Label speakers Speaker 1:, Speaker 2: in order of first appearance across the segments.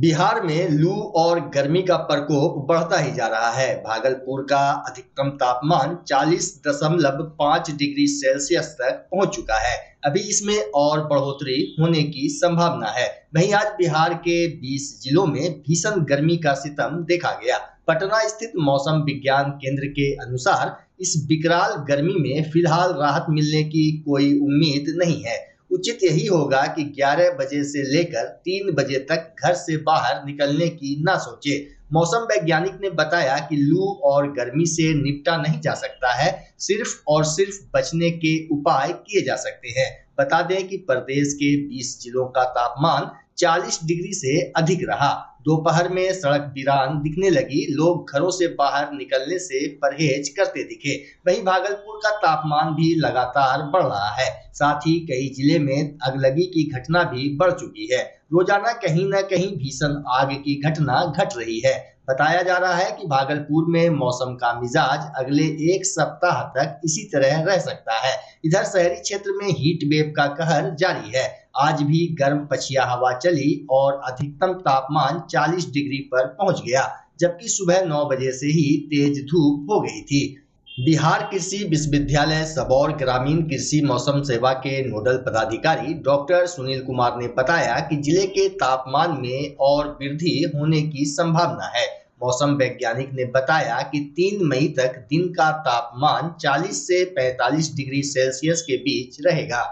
Speaker 1: बिहार में लू और गर्मी का प्रकोप बढ़ता ही जा रहा है। भागलपुर का अधिकतम तापमान 40.5 डिग्री सेल्सियस तक पहुंच चुका है। अभी इसमें और बढ़ोतरी होने की संभावना है। वहीं आज बिहार के 20 जिलों में भीषण गर्मी का सितम देखा गया। पटना स्थित मौसम विज्ञान केंद्र के अनुसार इस विकराल गर्मी में फिलहाल राहत मिलने की कोई उम्मीद नहीं है। उचित यही होगा कि 11 बजे से लेकर 3 बजे तक घर से बाहर निकलने की ना सोचे। मौसम वैज्ञानिक ने बताया कि लू और गर्मी से निपटा नहीं जा सकता है, सिर्फ और सिर्फ बचने के उपाय किए जा सकते हैं। बता दें कि प्रदेश के 20 जिलों का तापमान 40 डिग्री से अधिक रहा। दोपहर में सड़क वीरान दिखने लगी, लोग घरों से बाहर निकलने से परहेज करते दिखे। वहीं भागलपुर का तापमान भी लगातार बढ़ रहा है। साथ ही कई जिले में अगलगी की घटना भी बढ़ चुकी है। रोजाना कहीं न कहीं भीषण आग की घटना घट रही है। बताया जा रहा है कि भागलपुर में मौसम का मिजाज अगले एक सप्ताह तक इसी तरह रह सकता है। इधर शहरी क्षेत्र में हीट वेव का कहर जारी है। आज भी गर्म पछिया हवा चली और अधिकतम तापमान 40 डिग्री पर पहुंच गया, जबकि सुबह 9 बजे से ही तेज धूप हो गई थी। बिहार कृषि विश्वविद्यालय सबौर ग्रामीण कृषि मौसम सेवा के नोडल पदाधिकारी डॉक्टर सुनील कुमार ने बताया कि जिले के तापमान में और वृद्धि होने की संभावना है। मौसम वैज्ञानिक ने बताया कि 3 मई तक दिन का तापमान 40 से 45 डिग्री सेल्सियस के बीच रहेगा।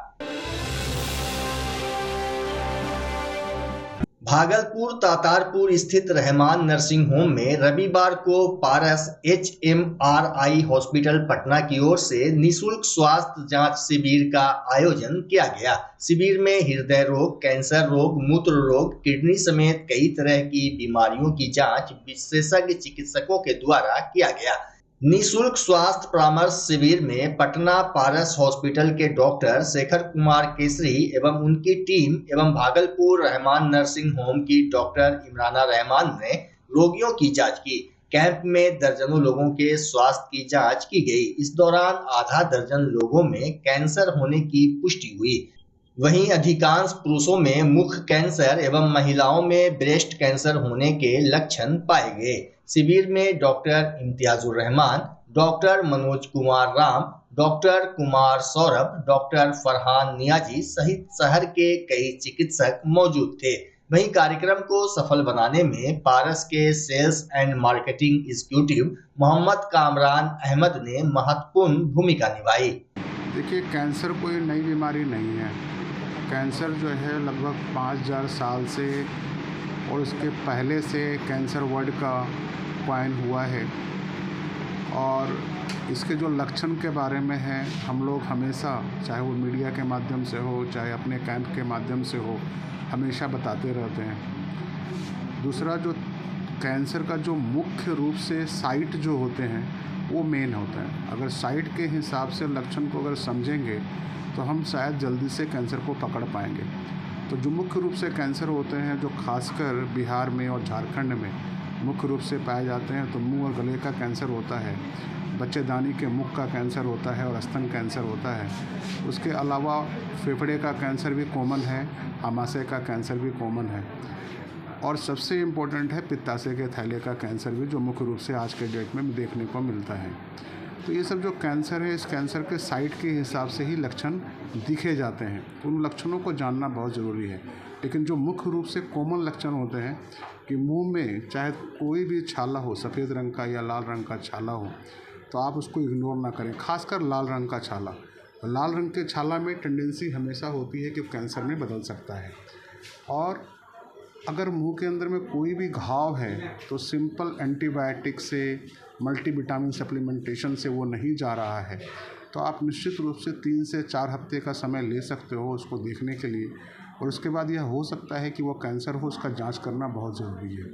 Speaker 1: भागलपुर तातारपुर स्थित रहमान नर्सिंग होम में रविवार को पारस HMRI हॉस्पिटल पटना की ओर से निःशुल्क स्वास्थ्य जांच शिविर का आयोजन किया गया। शिविर में हृदय रोग, कैंसर रोग, मूत्र रोग, किडनी समेत कई तरह की बीमारियों की जांच विशेषज्ञ चिकित्सकों के द्वारा किया गया। निःशुल्क स्वास्थ्य परामर्श शिविर में पटना पारस हॉस्पिटल के डॉक्टर शेखर कुमार केसरी एवं उनकी टीम एवं भागलपुर रहमान नर्सिंग होम की डॉक्टर इमराना रहमान ने रोगियों की जांच की। कैंप में दर्जनों लोगों के स्वास्थ्य की जांच की गई। इस दौरान आधा दर्जन लोगों में कैंसर होने की पुष्टि हुई। वहीं अधिकांश पुरुषों में मुख कैंसर एवं महिलाओं में ब्रेस्ट कैंसर होने के लक्षण पाए गए। शिविर में doctor Imtiyazur Rahman, doctor Manoj Kumar Ram, doctor Kumar Saurabh, doctor Farhan Niazi सहित शहर के कई चिकित्सक मौजूद थे। वहीं कार्यक्रम को सफल बनाने में पारस के sales and marketing executive Mohammad Kamran Ahmed ने महत्वपूर्ण भूमिका निभाई।
Speaker 2: देखिए, कैंसर कोई नई बीमारी नहीं है। कैंसर जो है लगभग 5000 साल से और उसके पहले से कैंसर वर्ड का कॉइन हुआ है। और इसके जो लक्षण के बारे में है, हम लोग हमेशा, चाहे वो मीडिया के माध्यम से हो, चाहे अपने कैंप के माध्यम से हो, हमेशा बताते रहते हैं। दूसरा, जो कैंसर का जो मुख्य रूप से साइट जो होते हैं वो मेन होता है। अगर साइट के हिसाब से लक्षण को अगर समझेंगे तो हम शायद जल्दी से कैंसर को पकड़ पाएंगे। तो जो मुख्य रूप से कैंसर होते हैं, जो खासकर बिहार में और झारखंड में मुख्य रूप से पाए जाते हैं, तो मुंह और गले का कैंसर होता है, बच्चेदानी के मुख का कैंसर होता है और स्तन कैंसर होता है। उसके अलावा फेफड़े का कैंसर भी कॉमन है, आमाशय का कैंसर भी कॉमन है, और सबसे इम्पोर्टेंट है पित्ताशय के थैले का कैंसर भी, जो मुख्य रूप से आज के डेट में देखने को मिलता है। तो ये सब जो कैंसर है, इस कैंसर के साइट के हिसाब से ही लक्षण दिखे जाते हैं। उन लक्षणों को जानना बहुत ज़रूरी है। लेकिन जो मुख्य रूप से कॉमन लक्षण होते हैं कि मुंह में चाहे कोई भी छाला हो, सफ़ेद रंग का या लाल रंग का छाला हो, तो आप उसको इग्नोर ना करें। खासकर लाल रंग का छाला, लाल रंग के छाला में टेंडेंसी हमेशा होती है कि कैंसर में बदल सकता है। और अगर मुंह के अंदर में कोई भी घाव है तो सिंपल एंटीबायोटिक से, मल्टीविटामिन सप्लीमेंटेशन से वो नहीं जा रहा है, तो आप निश्चित रूप से 3 से 4 हफ्ते का समय ले सकते हो उसको देखने के लिए। और उसके बाद यह हो सकता है कि वो कैंसर हो, उसका जांच करना बहुत ज़रूरी है।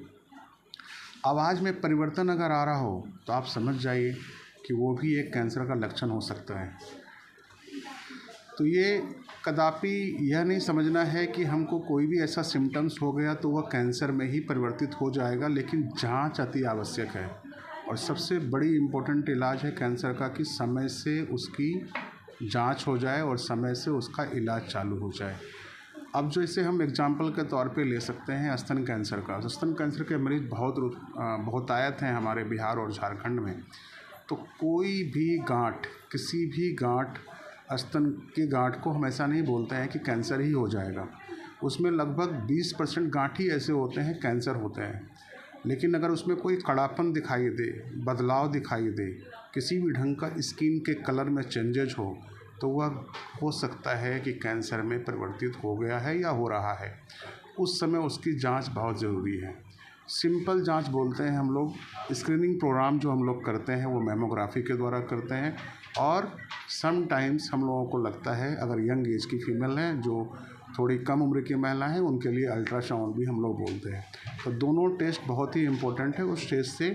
Speaker 2: आवाज़ में परिवर्तन अगर आ रहा हो तो आप समझ जाइए कि वो भी एक कैंसर का लक्षण हो सकता है। तो ये कदापि यह नहीं समझना है कि हमको कोई भी ऐसा सिम्टम्स हो गया तो वह कैंसर में ही परिवर्तित हो जाएगा, लेकिन जांच अति आवश्यक है। और सबसे बड़ी इम्पोर्टेंट इलाज है कैंसर का कि समय से उसकी जांच हो जाए और समय से उसका इलाज चालू हो जाए। अब जो इसे हम एग्जाम्पल के तौर पे ले सकते हैं स्तन कैंसर का। तो स्तन कैंसर के मरीज़ बहुतायत हैं हमारे बिहार और झारखंड में। तो कोई भी गांठ, किसी भी गांठ, स्तन की गांठ को हम ऐसा नहीं बोलते हैं कि कैंसर ही हो जाएगा। उसमें लगभग 20% गांठ ही ऐसे होते हैं कैंसर होते हैं। लेकिन अगर उसमें कोई कड़ापन दिखाई दे, बदलाव दिखाई दे, किसी भी ढंग का स्किन के कलर में चेंजेज हो, तो वह हो सकता है कि कैंसर में परिवर्तित हो गया है या हो रहा है। उस समय उसकी जांच बहुत ज़रूरी है। सिंपल जांच बोलते हैं हम लोग। स्क्रीनिंग प्रोग्राम जो हम लोग करते हैं वो मैमोग्राफी के द्वारा करते हैं, और समटाइम्स हम लोगों को लगता है अगर यंग एज की फीमेल हैं, जो थोड़ी कम उम्र की महिला हैं, उनके लिए अल्ट्रासाउंड भी हम लोग बोलते हैं। तो दोनों टेस्ट बहुत ही इम्पोर्टेंट है। उस टेस्ट से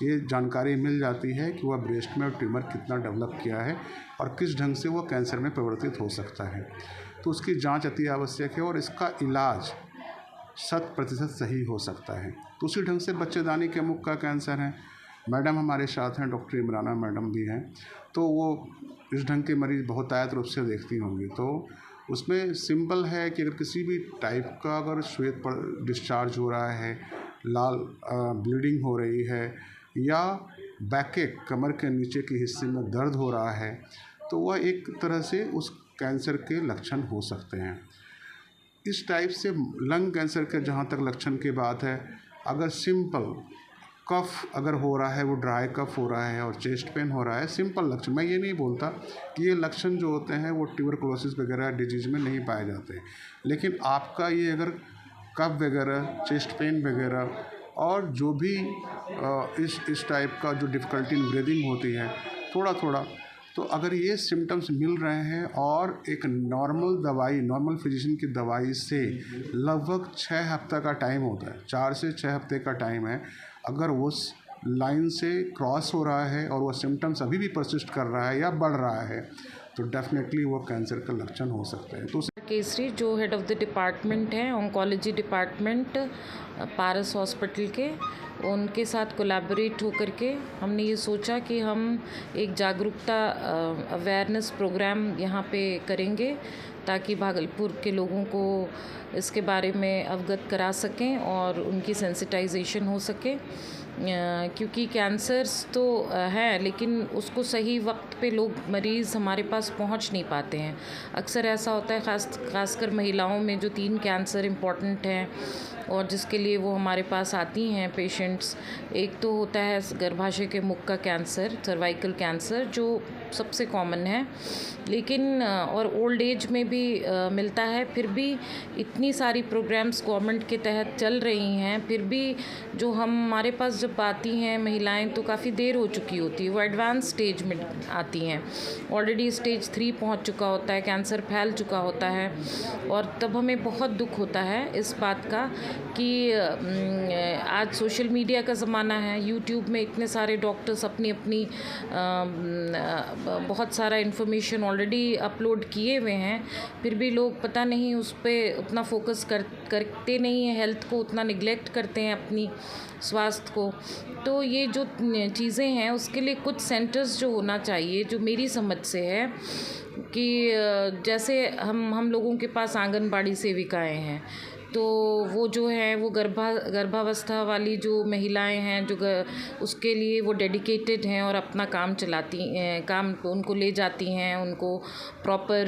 Speaker 2: ये जानकारी मिल जाती है कि वह ब्रेस्ट में ट्यूमर कितना डेवलप किया है और किस ढंग से वह कैंसर में परिवर्तित हो सकता है। तो उसकी जांच अति आवश्यक है और इसका इलाज 100% सही हो सकता है। तो उसी ढंग से बच्चेदानी के मुख का कैंसर है। मैडम हमारे साथ हैं, डॉक्टर इमराना मैडम भी हैं, तो वो इस ढंग के मरीज़ बहुतायत रूप से देखती होंगी। तो उसमें सिंपल है कि अगर किसी भी टाइप का अगर श्वेत पर डिस्चार्ज हो रहा है, लाल ब्लीडिंग हो रही है, या बैकएक, कमर के नीचे के हिस्से में दर्द हो रहा है, तो वह एक तरह से उस कैंसर के लक्षण हो सकते हैं। इस टाइप से लंग कैंसर के जहाँ तक लक्षण की बात है, अगर सिंपल कफ अगर हो रहा है, वो ड्राई कफ हो रहा है और चेस्ट पेन हो रहा है, सिंपल लक्षण, मैं ये नहीं बोलता कि ये लक्षण जो होते हैं वो ट्यूबरकुलोसिस वगैरह डिजीज़ में नहीं पाए जाते हैं। लेकिन आपका ये अगर कफ वगैरह, चेस्ट पेन वगैरह और जो भी इस टाइप का जो डिफ़िकल्टी इन ब्रीदिंग होती है थोड़ा थोड़ा, तो अगर ये सिम्टम्स मिल रहे हैं और एक नॉर्मल दवाई, नॉर्मल फिजिशियन की दवाई से लगभग 6 हफ्ते का टाइम होता है, 4 से 6 हफ्ते का टाइम है। अगर उस लाइन से क्रॉस हो रहा है और वह सिम्टम्स अभी भी परसिस्ट कर रहा है या बढ़ रहा है, तो डेफिनेटली वो कैंसर का लक्षण हो सकते हैं। तो
Speaker 3: केसरी जो हेड ऑफ़ द डिपार्टमेंट हैं, ऑन्कोलॉजी डिपार्टमेंट पारस हॉस्पिटल के, उनके साथ कोलैबोरेट होकर के हमने ये सोचा कि हम एक जागरूकता अवेयरनेस प्रोग्राम यहाँ पे करेंगे ताकि भागलपुर के लोगों को इसके बारे में अवगत करा सकें और उनकी सेंसिटाइजेशन हो सके। क्योंकि कैंसर्स तो है, लेकिन उसको सही वक्त पे लोग मरीज़ हमारे पास पहुंच नहीं पाते हैं। अक्सर ऐसा होता है, ख़ासकर महिलाओं में जो 3 कैंसर इम्पॉर्टेंट हैं और जिसके लिए वो हमारे पास आती हैं पेशेंट्स। एक तो होता है गर्भाशय के मुख का कैंसर, सर्वाइकल कैंसर, जो सबसे कॉमन है, लेकिन और ओल्ड एज में भी मिलता है। फिर भी इतनी सारी प्रोग्राम्स गवर्नमेंट के तहत चल रही हैं, फिर भी जो हमारे पास जब आती हैं महिलाएं तो काफ़ी देर हो चुकी होती है, वो एडवांस स्टेज में आती हैं, ऑलरेडी स्टेज 3 पहुंच चुका होता है, कैंसर फैल चुका होता है। और तब हमें बहुत दुख होता है इस बात का कि आज सोशल मीडिया का ज़माना है, यूट्यूब में इतने सारे डॉक्टर्स अपनी अपनी बहुत सारा इन्फॉर्मेशन ऑलरेडी अपलोड किए हुए हैं, फिर भी लोग पता नहीं उस पर उतना फोकस करते नहीं हैं, हेल्थ को उतना निगलेक्ट करते हैं, अपनी स्वास्थ्य को। तो ये जो चीज़ें हैं उसके लिए कुछ सेंटर्स जो होना चाहिए, जो मेरी समझ से है कि जैसे हम लोगों के पास आंगनबाड़ी सेविकाएं हैं, तो वो जो है वो गर्भावस्था वाली जो महिलाएं हैं, जो उसके लिए वो डेडिकेटेड हैं और अपना काम काम उनको ले जाती हैं, उनको प्रॉपर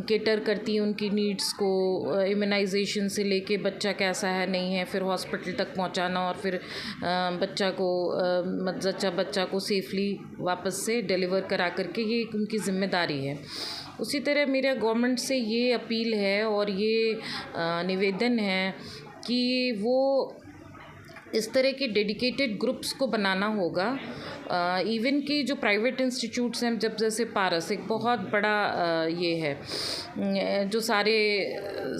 Speaker 3: केटर करती हैं उनकी नीड्स को, इम्यूनाइजेशन से लेके बच्चा कैसा है नहीं है, फिर हॉस्पिटल तक पहुंचाना और फिर बच्चा को सेफली वापस से डिलीवर करा करके, ये उनकी जिम्मेदारी है। उसी तरह मेरा गवर्नमेंट से ये अपील है और ये निवेदन है कि वो इस तरह के डेडिकेटेड ग्रुप्स को बनाना होगा। इवन कि जो प्राइवेट इंस्टीट्यूट्स हैं, जब जैसे पारस एक बहुत बड़ा ये है जो सारे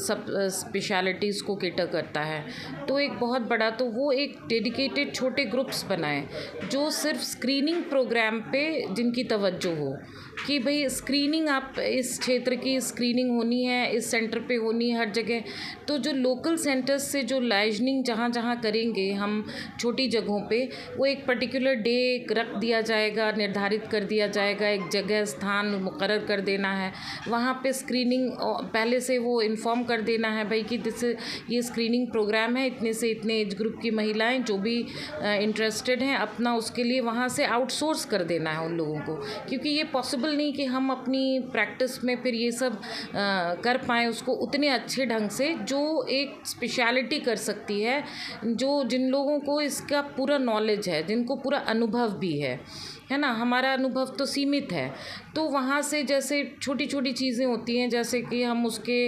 Speaker 3: सब स्पेशलिटीज़ को केटर करता है, तो एक बहुत बड़ा, तो वो एक डेडिकेटेड छोटे ग्रुप्स बनाएं जो सिर्फ स्क्रीनिंग प्रोग्राम पे जिनकी तवज्जो हो कि भाई स्क्रीनिंग, आप इस क्षेत्र की स्क्रीनिंग होनी है, इस सेंटर पे होनी है हर जगह। तो जो लोकल सेंटर्स से जो लाइजनिंग जहाँ जहाँ करेंगे हम छोटी जगहों पे, वो एक पर्टिकुलर डे रख दिया जाएगा, निर्धारित कर दिया जाएगा, एक जगह स्थान मुकर्रर कर देना है, वहाँ पे स्क्रीनिंग पहले से वो इन्फॉर्म कर देना है भाई कि ये स्क्रीनिंग प्रोग्राम है, इतने से इतने एज ग्रुप की महिलाएं जो भी इंटरेस्टेड हैं अपना उसके लिए वहाँ से आउटसोर्स कर देना है उन लोगों को, क्योंकि ये पॉसिबल नहीं कि हम अपनी प्रैक्टिस में फिर ये सब कर पाएँ उसको उतने अच्छे ढंग से जो एक स्पेशलिटी कर सकती है, जिन लोगों को इसका पूरा नॉलेज है, जिनको पूरा अनुभव भी है ना। हमारा अनुभव तो सीमित है, तो वहाँ से जैसे छोटी छोटी चीज़ें होती हैं, जैसे कि हम उसके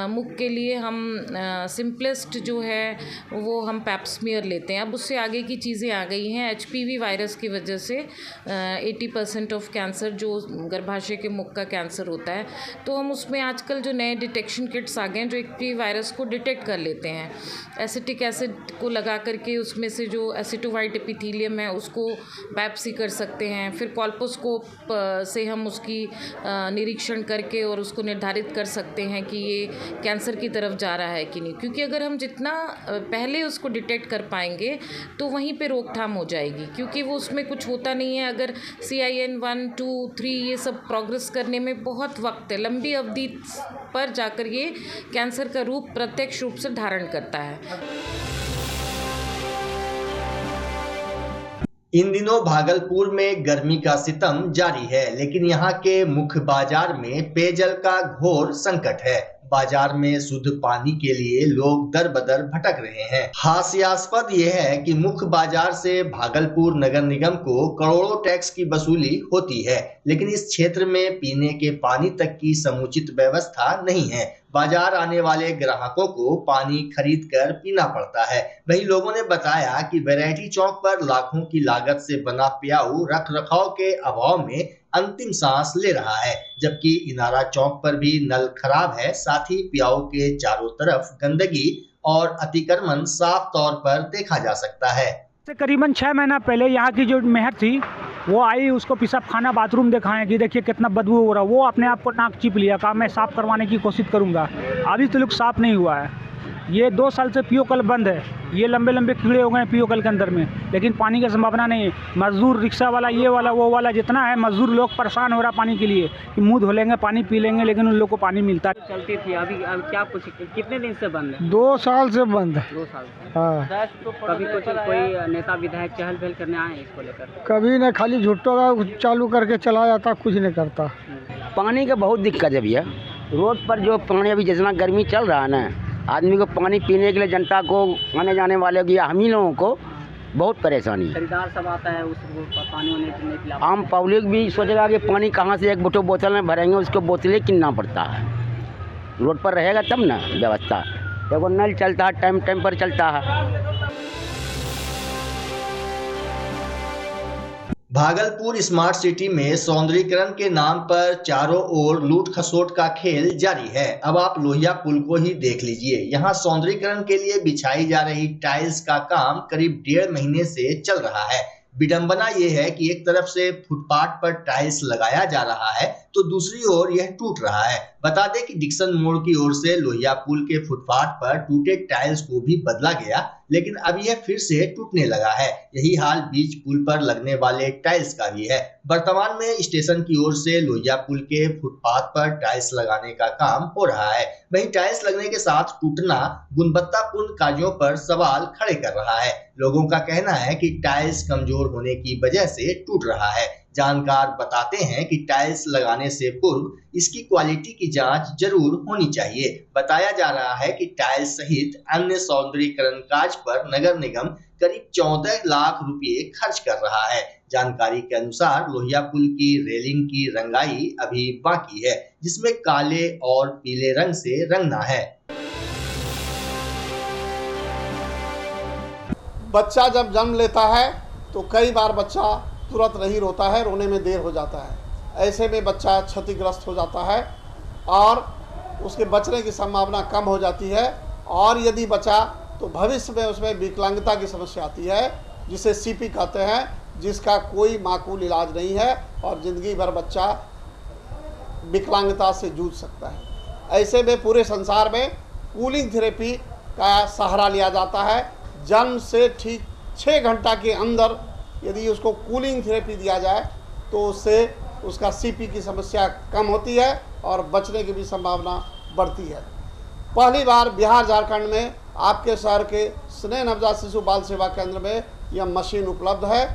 Speaker 3: मुख के लिए हम सिंपलेस्ट जो है वो हम पैप्समियर लेते हैं। अब उससे आगे की चीज़ें आ गई हैं, HPV वायरस की वजह से 80% ऑफ कैंसर जो गर्भाशय के मुख का कैंसर होता है, तो हम उसमें आजकल जो नए डिटेक्शन किट्स आ गए हैं जो HPV वायरस को डिटेक्ट कर लेते हैं। एसिटिक एसिड को लगा करके उसमें से जो एसिटोवाइट एपिथीलियम है उसको बायोप्सी कर सकते हैं, फिर कॉल्पोस्कोप से हम उसकी निरीक्षण करके और उसको निर्धारित कर सकते हैं कि ये कैंसर की तरफ जा रहा है कि नहीं, क्योंकि अगर हम जितना पहले उसको डिटेक्ट कर पाएंगे तो वहीं पे रोकथाम हो जाएगी, क्योंकि वो उसमें कुछ होता नहीं है। अगर CIN 1, 2, 3 ये सब प्रोग्रेस करने में बहुत वक्त है, लंबी अवधि पर जाकर ये कैंसर का रूप प्रत्यक्ष रूप से धारण करता है।
Speaker 1: इन दिनों भागलपुर में गर्मी का सितम जारी है, लेकिन यहाँ के मुख्य बाजार में पेयजल का घोर संकट है। बाजार में शुद्ध पानी के लिए लोग दर बदर भटक रहे हैं। हास्यास्पद यह है कि मुख्य बाजार से भागलपुर नगर निगम को करोड़ों टैक्स की वसूली होती है, लेकिन इस क्षेत्र में पीने के पानी तक की समुचित व्यवस्था नहीं है। बाजार आने वाले ग्राहकों को पानी खरीद कर पीना पड़ता है। वहीं लोगों ने बताया कि वैरायटी चौक पर लाखों की लागत से बना प्याऊ रख रखाव के अभाव में अंतिम सांस ले रहा है, जबकि इनारा चौक पर भी नल खराब है। साथ ही प्याऊ के चारों तरफ गंदगी और अतिक्रमण साफ तौर पर देखा जा सकता है।
Speaker 4: करीबन 6 महीना पहले यहाँ की जो मेहर थी वो आई, उसको पेशाब खाना बाथरूम दिखाएं कि देखिए कितना बदबू हो रहा है। वो अपने आप को नाक चिप लिया, कहा मैं साफ़ करवाने की कोशिश करूँगा। अभी तो लोग साफ़ नहीं हुआ है। ये 2 साल से पीओ कल बंद है, ये लंबे लंबे कीड़े हो गए पीओ कल के अंदर में, लेकिन पानी की संभावना नहीं है। मजदूर रिक्शा वाला ये वाला वो वाला जितना है मजदूर लोग परेशान हो रहा पानी के लिए कि मुँह धो लेंगे पानी पी लेंगे, लेकिन उन लोग को पानी मिलता
Speaker 5: चलती थी। अभी क्या कुछ कितने दिन से बंद है?
Speaker 4: 2 साल से बंद है।
Speaker 5: 2 साल से।
Speaker 4: हाँ।
Speaker 5: कभी कुछ कोई नेता विधायक चहल पहल करने आए इसको लेकर?
Speaker 4: कभी न, खाली झुट्टो का चालू करके चला जाता, कुछ नहीं करता।
Speaker 6: पानी का बहुत दिक्कत है भैया। रोड पर जो पानी अभी जितना गर्मी चल रहा है ना, आदमी को पानी पीने के लिए, जनता को, आने जाने वाले को या हम ही लोगों को बहुत परेशानी है।
Speaker 5: खरीदार सब आता है उसको पानी नहीं पिला।
Speaker 6: आम पब्लिक भी सोचेगा कि पानी कहाँ से एक बोतल में भरेंगे, उसको बोतलें किनना पड़ता है। रोड पर रहेगा तब ना व्यवस्था। देखो नल चलता है, टाइम टाइम पर चलता है।
Speaker 1: भागलपुर स्मार्ट सिटी में सौंदर्यीकरण के नाम पर चारों ओर लूट खसोट का खेल जारी है। अब आप लोहिया पुल को ही देख लीजिए। यहाँ सौंदर्यीकरण के लिए बिछाई जा रही टाइल्स का काम करीब 1.5 महीने से चल रहा है। विडंबना ये है कि एक तरफ से फुटपाथ पर टाइल्स लगाया जा रहा है तो दूसरी ओर यह टूट रहा है। बता दें कि डिक्सन मोड़ की ओर से लोहिया पुल के फुटपाथ पर टूटे टाइल्स को भी बदला गया, लेकिन अब यह फिर से टूटने लगा है। यही हाल बीच पुल पर लगने वाले टाइल्स का भी है। वर्तमान में स्टेशन की ओर से लोहिया पुल के फुटपाथ पर टाइल्स लगाने का काम हो रहा है। वहीं टाइल्स लगने के साथ टूटना गुणवत्तापूर्ण कार्यों पर सवाल खड़े कर रहा है। लोगों का कहना है कि टाइल्स कमजोर होने की वजह से टूट रहा है। जानकार बताते हैं कि टाइल्स लगाने से पूर्व इसकी क्वालिटी की जांच जरूर होनी चाहिए। बताया जा रहा है कि टाइल्स सहित अन्य सौंदर्यीकरण कार्य पर नगर निगम करीब 14 लाख रुपए खर्च कर रहा है। जानकारी के अनुसार लोहिया पुल की रेलिंग की रंगाई अभी बाकी है, जिसमें काले और पीले रंग से रंगना है।
Speaker 7: बच्चा जब जन्म लेता है तो कई बार बच्चा तुरंत नहीं रोता है, रोने में देर हो जाता है। ऐसे में बच्चा क्षतिग्रस्त हो जाता है और उसके बचने की संभावना कम हो जाती है। और यदि बचा तो भविष्य में उसमें विकलांगता की समस्या आती है, जिसे CP कहते हैं, जिसका कोई माकूल इलाज नहीं है और ज़िंदगी भर बच्चा विकलांगता से जूझ सकता है। ऐसे में पूरे संसार में कूलिंग थेरेपी का सहारा लिया जाता है। जन्म से ठीक 6 घंटा के अंदर यदि उसको कूलिंग थेरेपी दिया जाए तो उससे उसका सीपी की समस्या कम होती है और बचने की भी संभावना बढ़ती है। पहली बार बिहार झारखंड में आपके शहर के स्नेह नवजात शिशु बाल सेवा केंद्र में यह मशीन उपलब्ध है।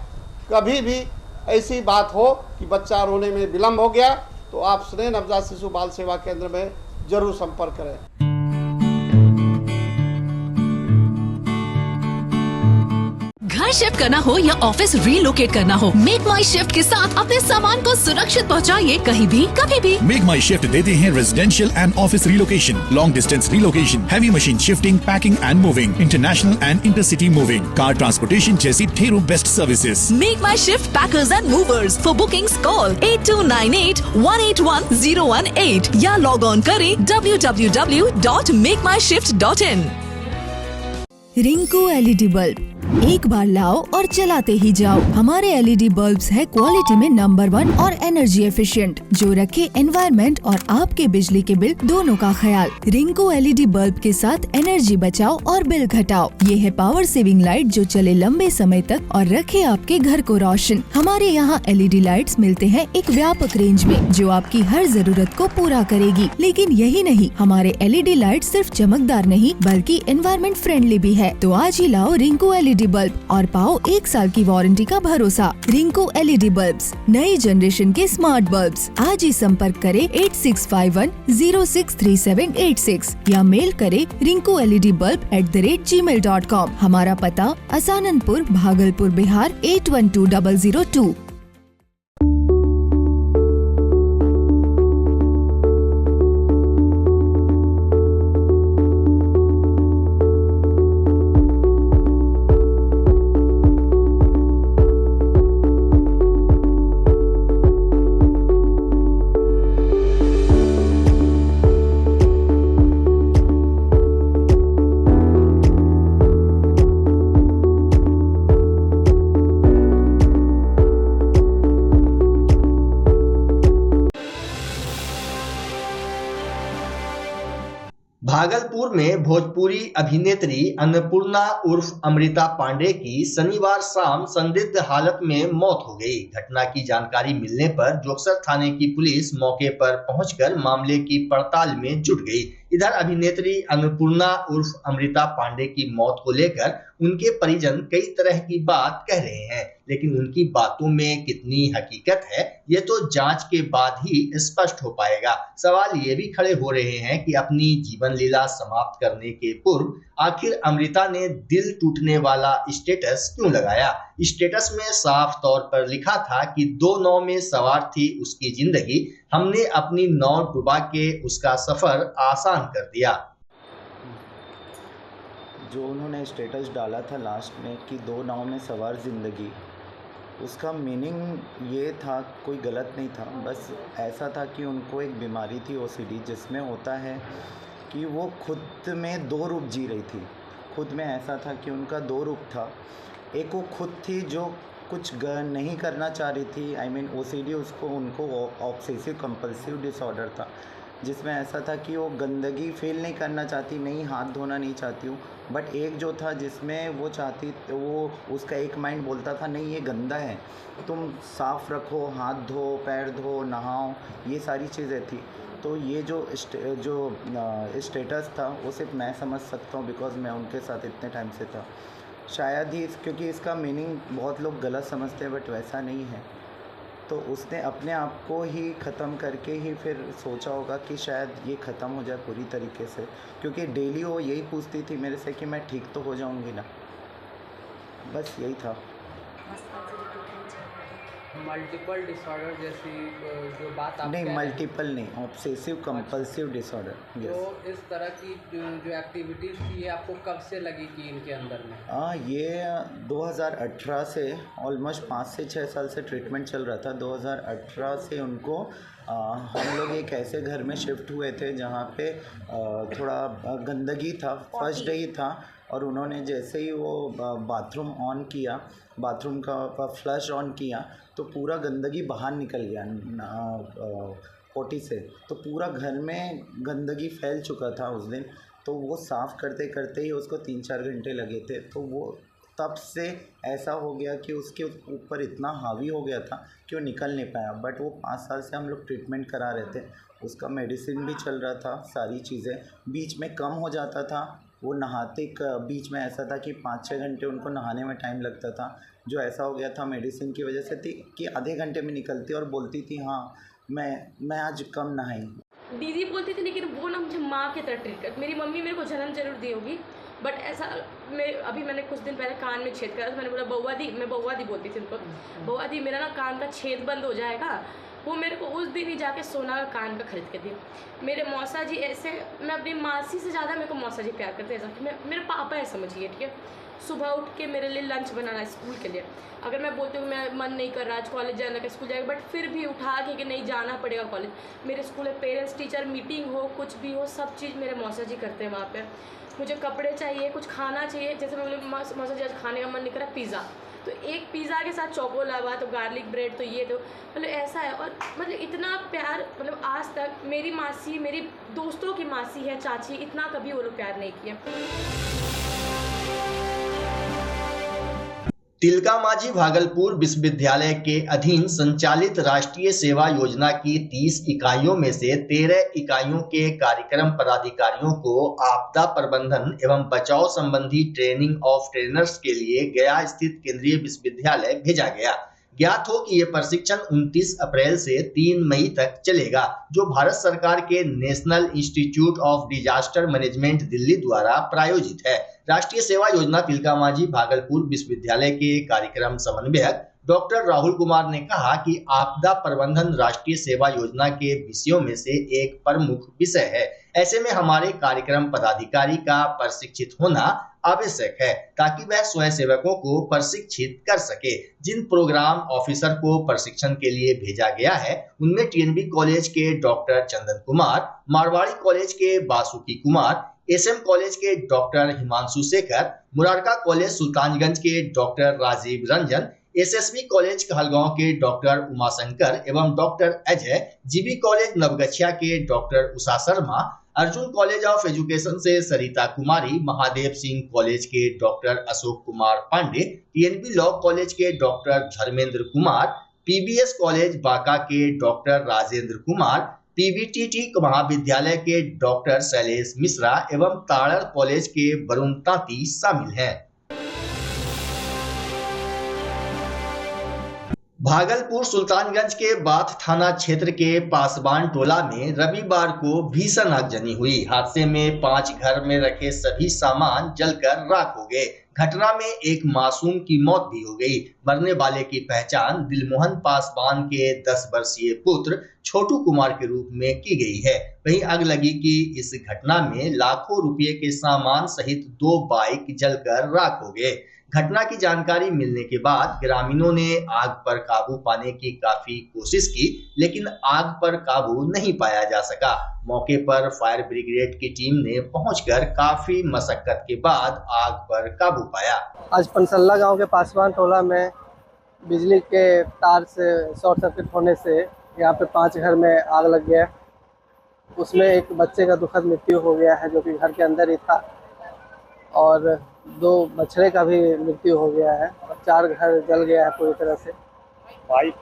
Speaker 7: कभी भी ऐसी बात हो कि बच्चा रोने में विलम्ब हो गया तो आप स्नेह नवजात शिशु बाल सेवा केंद्र में जरूर संपर्क करें।
Speaker 8: घर शिफ्ट करना हो या ऑफिस रीलोकेट करना हो, मेक माई शिफ्ट के साथ अपने सामान को सुरक्षित पहुंचाइए कहीं भी कभी भी।
Speaker 9: मेक माई शिफ्ट देते हैं residential and office relocation, long distance relocation, heavy machine shifting, packing and moving, international and intercity moving, car transportation जैसी ढेरों best services.
Speaker 8: Make my shift packers and movers. For bookings call 8298-181-018 या log on करें www.makemyshift.in।
Speaker 10: Rinku LED bulb, एक बार लाओ और चलाते ही जाओ। हमारे एलईडी बल्ब्स है क्वालिटी में नंबर 1 और एनर्जी एफिशिएंट, जो रखे एनवायरनमेंट और आपके बिजली के बिल दोनों का ख्याल। रिंकू एलईडी बल्ब के साथ एनर्जी बचाओ और बिल घटाओ। ये है पावर सेविंग लाइट जो चले लंबे समय तक और रखे आपके घर को रोशन। हमारे यहाँ एलईडी लाइट्स मिलते हैं एक व्यापक रेंज में जो आपकी हर जरूरत को पूरा करेगी। लेकिन यही नहीं, हमारे एलईडी लाइट सिर्फ चमकदार नहीं बल्कि एनवायरनमेंट फ्रेंडली भी है। तो आज ही लाओ रिंकू एलईडी बल्ब और पाओ 1 साल की वारंटी का भरोसा। रिंकू एलईडी बल्ब्स, नई जनरेशन के स्मार्ट बल्ब्स। आज ही संपर्क करें 8651063786 या मेल करें rinkooledbulb@gmail.com। हमारा पता असाननपुर, भागलपुर, बिहार 812002।
Speaker 1: भागलपुर में भोजपुरी अभिनेत्री अन्नपूर्णा उर्फ अमृता पांडे की शनिवार शाम संदिग्ध हालत में मौत हो गई। घटना की जानकारी मिलने पर जोगसर थाने की पुलिस मौके पर पहुंचकर मामले की पड़ताल में जुट गई। इधर अभिनेत्री अन्नपूर्णा उर्फ अमृता पांडे की मौत को लेकर उनके परिजन कई तरह की बात कह रहे हैं, लेकिन उनकी बातों में कितनी हकीकत है ये तो जांच के बाद ही स्पष्ट हो पाएगा। सवाल ये भी खड़े हो रहे हैं कि अपनी जीवन लीला समाप्त करने के पूर्व आखिर अमृता ने दिल टूटने वाला स्टेटस क्यों लगाया। स्टेटस में साफ तौर पर लिखा था कि 2 नाव में सवार थी उसकी जिंदगी, हमने अपनी नाव डुबा के उसका सफर आसान कर दिया।
Speaker 11: जो उन्होंने स्टेटस डाला था लास्ट में कि 2 नाव में सवार ज़िंदगी, उसका मीनिंग ये था, कोई गलत नहीं था, बस ऐसा था कि उनको एक बीमारी थी OCD, जिसमें होता है कि वो खुद में 2 रूप जी रही थी। खुद में ऐसा था कि उनका 2 रूप था। एक वो खुद थी जो कुछ नहीं करना चाह रही थी, OCD उनको ऑब्सेसिव कंपल्सिव डिसऑर्डर था, जिसमें ऐसा था कि वो गंदगी फील नहीं करना चाहती, नहीं हाथ धोना नहीं चाहती हूँ, बट एक जो था जिसमें वो चाहती, वो उसका एक माइंड बोलता था नहीं ये गंदा है, तुम साफ़ रखो, हाथ धो, पैर धो, नहाओ, ये सारी चीज़ें थी। तो ये जो स्टेटस था वो सिर्फ मैं समझ सकता हूँ, बिकॉज़ मैं उनके साथ इतने टाइम से था। शायद ही क्योंकि इसका मीनिंग बहुत लोग गलत समझते हैं, बट वैसा नहीं है। तो उसने अपने आप को ही ख़त्म करके ही फिर सोचा होगा कि शायद ये ख़त्म हो जाए पूरी तरीके से, क्योंकि डेली वो यही पूछती थी मेरे से कि मैं ठीक तो हो जाऊंगी ना, बस यही था।
Speaker 5: मल्टीपल डिसऑर्डर जैसी जो बात आप
Speaker 11: नहीं, मल्टीपल नहीं, ऑब्सेसिव कंपल्सिव डिसऑर्डर।
Speaker 5: तो इस तरह की जो एक्टिविटीज़ थी ये आपको कब से लगी कि इनके अंदर में?
Speaker 11: ये 2018 से ऑलमोस्ट 5 से 6 साल से ट्रीटमेंट चल रहा था। 2018 से उनको हम लोग एक ऐसे घर में शिफ्ट हुए थे जहाँ पे थोड़ा गंदगी था, फर्स्ट डे ही था, और उन्होंने जैसे ही वो बाथरूम ऑन किया, बाथरूम का फ्लश ऑन किया, तो पूरा गंदगी बाहर निकल गया पोटी से। तो पूरा घर में गंदगी फैल चुका था उस दिन। तो वो साफ़ करते करते ही उसको 3-4 घंटे लगे थे। तो वो तब से ऐसा हो गया कि उसके ऊपर इतना हावी हो गया था कि वो निकल नहीं पाया। बट वो 5 साल से हम लोग ट्रीटमेंट करा रहे थे, उसका मेडिसिन भी चल रहा था, सारी चीज़ें बीच में कम हो जाता था। वो नहाते बीच में ऐसा था कि 5-6 घंटे उनको नहाने में टाइम लगता था, जो ऐसा हो गया था मेडिसिन की वजह से थी कि आधे घंटे में निकलती और बोलती थी हाँ मैं आज कम नहाई।
Speaker 12: दीदी बोलती थी लेकिन वो ना मुझे माँ की तरह ट्रीट कर। मेरी मम्मी मेरे को जन्म जरूर दी होगी बट ऐसा अभी मैंने कुछ दिन पहले कान में छेद करा तो मैंने बोला बउआ दी, मैं बउआ दी बोलती थी उनको, बउआ दी मेरा ना कान का छेद बंद हो जाएगा। वो मेरे को उस दिन ही जाके सोना का कान का खरीद के दी। मेरे मौसा जी ऐसे, मैं अपनी मासी से ज़्यादा मेरे को मौसा जी प्यार करते हैं, ऐसा कि मैं मेरे पापा है समझिए, ठीक है। सुबह उठ के मेरे लिए लंच बनाना स्कूल के लिए, अगर मैं बोलती हूँ मैं मन नहीं कर रहा आज कॉलेज जाने का, स्कूल जाएगा, बट फिर भी उठा के कि नहीं जाना पड़ेगा कॉलेज। मेरे स्कूल में पेरेंट्स टीचर मीटिंग हो, कुछ भी हो, सब चीज़ मेरे मौसा जी करते हैं वहाँ पर। मुझे कपड़े चाहिए, कुछ खाना चाहिए, जैसे मैं बोले मौसा जी आज खाने का मन नहीं कर रहा, पिज़्ज़ा, तो एक पिज़्ज़ा के साथ चोको लावा, तो गार्लिक ब्रेड, तो ये तो मतलब ऐसा है। और मतलब इतना प्यार, मतलब आज तक मेरी मासी, मेरी दोस्तों की मासी है, चाची, इतना कभी वो लोग प्यार नहीं किया।
Speaker 1: तिलका मांझी भागलपुर विश्वविद्यालय के अधीन संचालित राष्ट्रीय सेवा योजना की 30 इकाइयों में से 13 इकाइयों के कार्यक्रम पदाधिकारियों को आपदा प्रबंधन एवं बचाव संबंधी ट्रेनिंग ऑफ ट्रेनर्स के लिए गया स्थित केंद्रीय विश्वविद्यालय भेजा गया। ज्ञात हो कि यह प्रशिक्षण 29 अप्रैल से 3 मई तक चलेगा, जो भारत सरकार के national institute of disaster management Delhi द्वारा प्रायोजित है। राष्ट्रीय सेवा योजना तिलका मांझी भागलपुर विश्वविद्यालय के कार्यक्रम समन्वयक डॉक्टर राहुल कुमार ने कहा कि आपदा प्रबंधन राष्ट्रीय सेवा योजना के विषयों में से एक प्रमुख विषय है। ऐसे में हमारे कार्यक्रम पदाधिकारी का प्रशिक्षित होना आवश्यक है ताकि वह स्वयंसेवकों को प्रशिक्षित कर सके। जिन प्रोग्राम ऑफिसर को प्रशिक्षण के लिए भेजा गया है उनमें टीएनबी कॉलेज के डॉक्टर चंदन कुमार, मारवाड़ी कॉलेज के बासुकी कुमार, एसएम कॉलेज के डॉक्टर हिमांशु शेखर, मुरारका कॉलेज सुल्तानगंज के doctor Rajiv Ranjan, SSB college Kahalgaon के डॉक्टर उमाशंकर एवं doctor Ajay, GB college Naugachia के doctor Usha Sharma, Arjun college of education से सरिता कुमारी, महादेव सिंह कॉलेज के doctor Ashok Kumar Pandey, TNB law college के doctor Dharmendra Kumar, PBS college Banka के डॉक्टर राजेंद्र कुमार, पीवीटीटी महाविद्यालय के डॉक्टर शैलेश मिश्रा एवं ताड़र कॉलेज के वरुण तांती शामिल हैं। भागलपुर सुल्तानगंज के बाथ थाना क्षेत्र के पासवान टोला में रविवार को भीषण आगजनी हुई। हादसे में 5 घर में रखे सभी सामान जलकर राख हो गए। घटना में एक मासूम की मौत भी हो गई। मरने वाले की पहचान दिलमोहन पासवान के 10 वर्षीय पुत्र छोटू कुमार के रूप में की गई है। वहीं अगलगी की इस घटना में लाखों रुपए के सामान सहित 2 बाइक जलकर राख हो गए। घटना की जानकारी मिलने के बाद ग्रामीणों ने आग पर काबू पाने की काफी कोशिश की, लेकिन आग पर काबू नहीं पाया जा सका। मौके पर फायर ब्रिगेड की टीम ने पहुंचकर काफी मशक्कत के बाद आग पर काबू पाया।
Speaker 5: आज पंसल्ला गांव के पासवान टोला में बिजली के तार से शॉर्ट सर्किट होने से यहाँ पे 5 घर में आग लग गया। उसमें एक बच्चे का दुखद मृत्यु हो गया है जो कि घर के अंदर ही था, और 2 बछड़े का भी मृत्यु हो गया है, और 4 घर जल गया है पूरी तरह से। बाइक?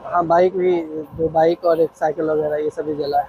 Speaker 5: हाँ, बाइक भी, 2 बाइक और एक साइकिल वगैरह ये सभी जला है।